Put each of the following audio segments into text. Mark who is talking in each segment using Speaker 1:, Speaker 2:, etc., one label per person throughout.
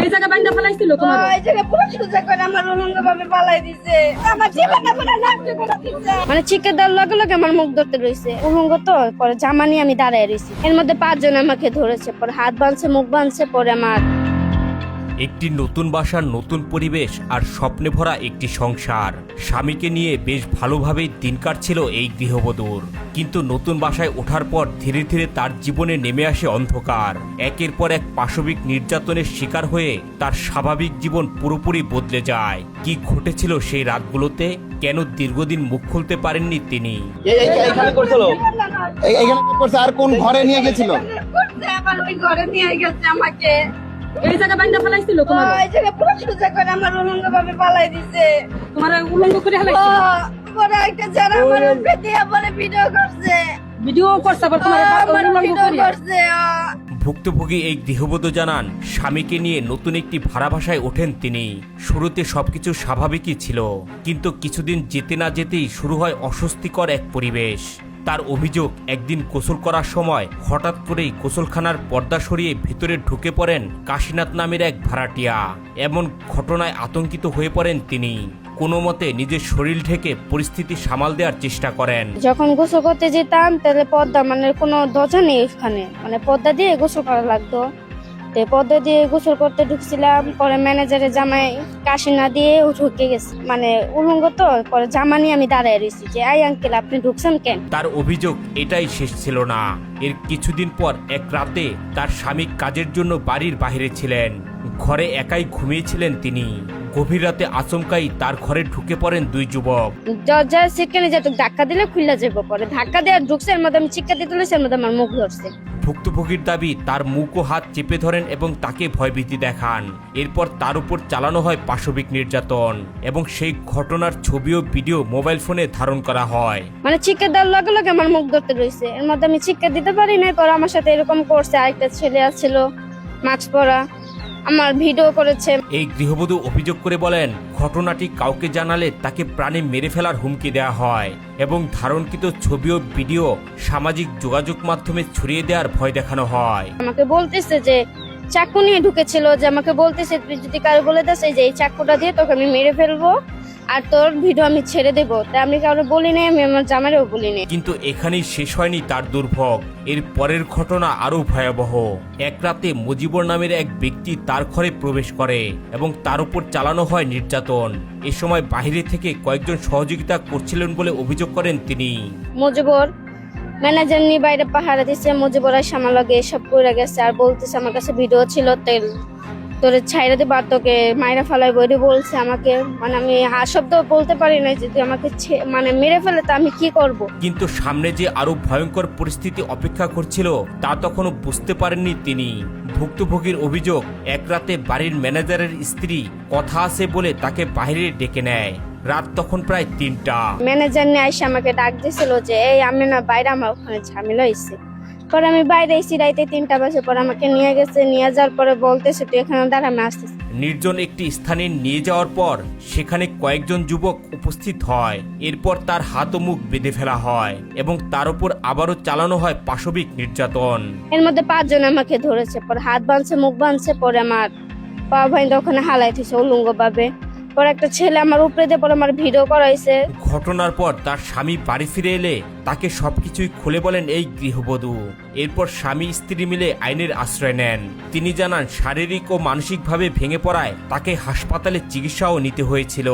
Speaker 1: এই জায়গা বাইন্দা ফেলাইছিল তোমার
Speaker 2: এই জায়গা পুরো সুজা করে আমার উলঙ্গভাবে পালাই দিছে আমার জীবনটা পুরো নষ্ট করে দিছে
Speaker 3: মানে চিকেন দেওয়ার লগে লগে আমার মুখ ধরতে রয়েছে উলঙ্গ তো পরে জামা নিয়ে আমি দাঁড়ায় রয়েছি এর মধ্যে 5 জন আমাকে ধরেছে পরে হাত বাঁধছে মুখ বাঁধছে পরে আমার
Speaker 4: একটি নতুন বাসার নতুন পরিবেশ আর স্বপ্নে ভরা একটি সংসার স্বামীকে নিয়ে বেশ ভালোভাবেই দিন কাটছিল এই গৃহবধূর কিন্তু নতুন বাসায় ওঠার পর ধীরে ধীরে তার জীবনে নেমে আসে অন্ধকার একের পর এক পাশবিক নির্যাতনের শিকার হয়ে তার স্বাভাবিক জীবন পুরোপুরি বদলে যায় কি ঘটেছিল সেই রাতগুলোতে কেন দীর্ঘদিন মুখ খুলতে পারেননি তিনি
Speaker 5: এইখানে করছিল এইখানে করছে আর কোন ঘরে নিয়ে গেছিল
Speaker 2: করতে আবার ওই ঘরে নিয়ে গেছে আমাকে
Speaker 1: এই জায়গা বাইন্দা ফেলাইছিল তোমার
Speaker 2: এই জায়গা পুরো সুজা করে আমার উলঙ্গভাবে পালাই দিছে
Speaker 1: তোমার উলঙ্গ করে ফেলাইছিল
Speaker 2: পরে একটা যারা আমার উপরে দিয়ে বলে ভিডিও করছে
Speaker 1: ভিডিও করছে আবার তোমার
Speaker 2: আমার
Speaker 1: উলঙ্গ
Speaker 2: ভিডিও
Speaker 1: করে
Speaker 2: করছে
Speaker 4: ভুক্তভোগী এই গৃহবধূ জানান স্বামীকে নিয়ে নতুন একটি ভাড়া বাসায় ওঠেন তিনি শুরুতে সবকিছু স্বাভাবিকই ছিল কিন্তু কিছুদিন যেতে না যেতেই শুরু হয় অস্বস্তিকর এক পরিবেশ তার অভিযোগ একদিন গোসল করার সময় হঠাৎ করেই গোসলখানার পর্দা সরিয়ে ভিতরে ঢুকে পড়েন কাশীনাথ নামের এক ভাড়াটিয়া এমন ঘটনায় আতঙ্কিত হয়ে পড়েন তিনি কোনো মতে নিজের শরীর ঢেকে পরিস্থিতি সামাল দেওয়ার চেষ্টা করেন
Speaker 3: যখন গোসল করতে যেতাম তাহলে পর্দা মানে কোনো দরজা নেই ওখানে মানে পর্দা দিয়ে গোসল করা লাগতো তো পর্দা দিয়ে গোসল করতে ঢুকছিলাম পরে ম্যানেজারের জামাই কাশি না দিয়ে ঢুকে গেছে মানে উলঙ্গ তো পরে জামা নিয়ে আমি দাঁড়ায় রয়েছি যে আই আঙ্কেল আপনি ঢুকছেন কেন
Speaker 4: তার অভিযোগ এটাই শেষ ছিল না এর কিছুদিন পর এক রাতে তার স্বামী কাজের জন্য বাড়ির বাইরে ছিলেন ঘরে একাই ঘুমিয়েছিলেন তিনি গভীর রাতে আচমকাই তার ঘরে ঢুকে পড়েন দুই যুবক
Speaker 3: দরজার সেখানে যত ধাক্কা দিলে খুলে যাবো পরে ধাক্কা দেওয়ার ঢুকছে এর মধ্যে আমি চিৎকার দিতে হলে এর মধ্যে আমার মুখ ধরছে
Speaker 4: ভুক্তভোগীর দাবি তার মুখ ও হাত চেপে ধরেন এবং তাকে ভয়ভীতি দেখান এরপর তার উপর চালানো হয় পাশবিক নির্যাতন এবং সেই ঘটনার ছবি ও ভিডিও মোবাইল ফোনে ধারণ করা হয়
Speaker 3: মানে চিৎকার দেওয়ার লগে লগে আমার মুখ ধরতে রয়েছে এর মধ্যে আমি চিৎকার দিতে পারি নাই পরে আমার সাথে এরকম করছে আরেকটা ছেলে আছিল মাস্ক পরা আমার ভিডিও করেছে
Speaker 4: এই গৃহবধূ অভিযোগ করে বলেন ঘটনাটি কাউকে জানালে তাকে প্রাণে মেরে ফেলার হুমকি দেওয়া হয় এবং ধারণকৃত ছবি ও ভিডিও সামাজিক যোগাযোগ মাধ্যমে ছড়িয়ে দেওয়ার ভয় দেখানো হয়
Speaker 3: আমাকে বলতেছে যে চাকু নিয়ে ঢুকেছিল যে আমাকে বলতেছে তুই যদি কারো বলে দাস এই যে এই চাকুটা দিয়ে তোকে আমি মেরে ফেলবো আর তোর ভিডিও আমি ছেড়ে দেবো তাই আমি কারো বলি নাই আমি আমার জামাইরেও বলি নাই
Speaker 4: কিন্তু এখানেই শেষ হয়নি তার দুর্ভোগ এর পরের ঘটনা আরো ভয়াবহ এক রাতে মুজিবর নামের এক ব্যক্তি তার ঘরে প্রবেশ করে এবং তার উপর চালানো হয় নির্যাতন এ সময় বাইরে থেকে কয়েকজন সহযোগিতা করছিলেন বলে অভিযোগ করেন তিনি
Speaker 3: মুজিবর ম্যানেজার নিয়ে বাইরে পাহারা দিচ্ছে মুজিবর আর সামাল লগে এসব করে গেছে আর বলতেছে আমার কাছে ভিডিও ছিল তেল তোরে ছাইরা দিবা আর তোকে মাইরা ফেলাই বইরে বলছে আমাকে মানে আমি শব্দ বলতে পারি না যদি আমাকে মানে মেরে ফেলে তা আমি কি করব
Speaker 4: কিন্তু সামনে যে আরো ভয়ঙ্কর পরিস্থিতি অপেক্ষা করছিল তা তখনও বুঝতে পারেননি তিনি ভুক্তভোগীর অভিযোগ এক রাতে বাড়ির ম্যানেজারের স্ত্রী কথা আছে বলে তাকে বাইরে ডেকে নেয় রাত তখন প্রায় 3টা
Speaker 3: ম্যানেজার নিয়ে এসে আমাকে ডাক দিয়েছিল যে এই আমি না বাইরে আমার ওখানে ঝামেলা হয়েছে পরে আমি বাইরে এসে রাইতে 3টা বাজে পরে আমাকে নিয়ে গেছে নিয়ে যাওয়ার পরে বলতেছে তুই এখানে দাঁড়া আমি আসতেছি
Speaker 4: নির্জন একটি স্থানে নিয়ে যাওয়ার পর সেখানে কয়েকজন যুবক উপস্থিত হয় এরপর তার হাত ও মুখ বেঁধে ফেলা হয় এবং তার উপর আবারও চালানো হয় পাশবিক নির্যাতন
Speaker 3: এর মধ্যে 5 জন আমাকে ধরেছে পরে হাত বাঁধছে মুখ বাঁধছে পরে আমার পা ভাইন্দা ওখানে হালাইতেছে উলঙ্গ ভাবে পরে একটা ছেলে আমার উপরে দিয়ে পরে আমার ভিডিও করাইছে
Speaker 4: ঘটনার পর তার স্বামী বাড়ি ফিরে এলে তাকে সবকিছুই খুলে বলেন এই গৃহবধূ এরপর স্বামী স্ত্রী মিলে আইনের আশ্রয় নেন তিনি জানান শারীরিক ও মানসিকভাবে ভেঙে পড়ায় তাকে হাসপাতালে চিকিৎসাও নিতে হয়েছিল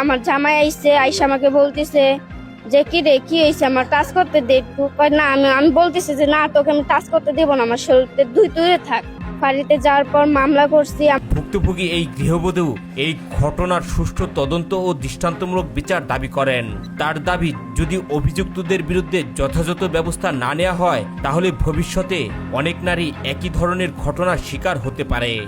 Speaker 3: আমার জামাই আইছে আইসা আমাকে বলতেছে যে কি রে কি হয়েছে আমার কাজ করতে দে না আমি বলতেছি যে না তোকে আমি কাজ করতে দেবো না আমার শরীরতে দূরে থাক বাড়িতে যাওয়ার পর মামলা করছি
Speaker 4: ভুক্তভোগী এই গৃহবধূ এই ঘটনার সুষ্ঠু তদন্ত ও দৃষ্টান্তমূলক বিচার দাবি করেন তার দাবি যদি অভিযুক্তদের বিরুদ্ধে যথাযথ ব্যবস্থা না নেওয়া হয় তাহলে ভবিষ্যতে অনেক নারী একই ধরনের ঘটনার শিকার হতে পারে।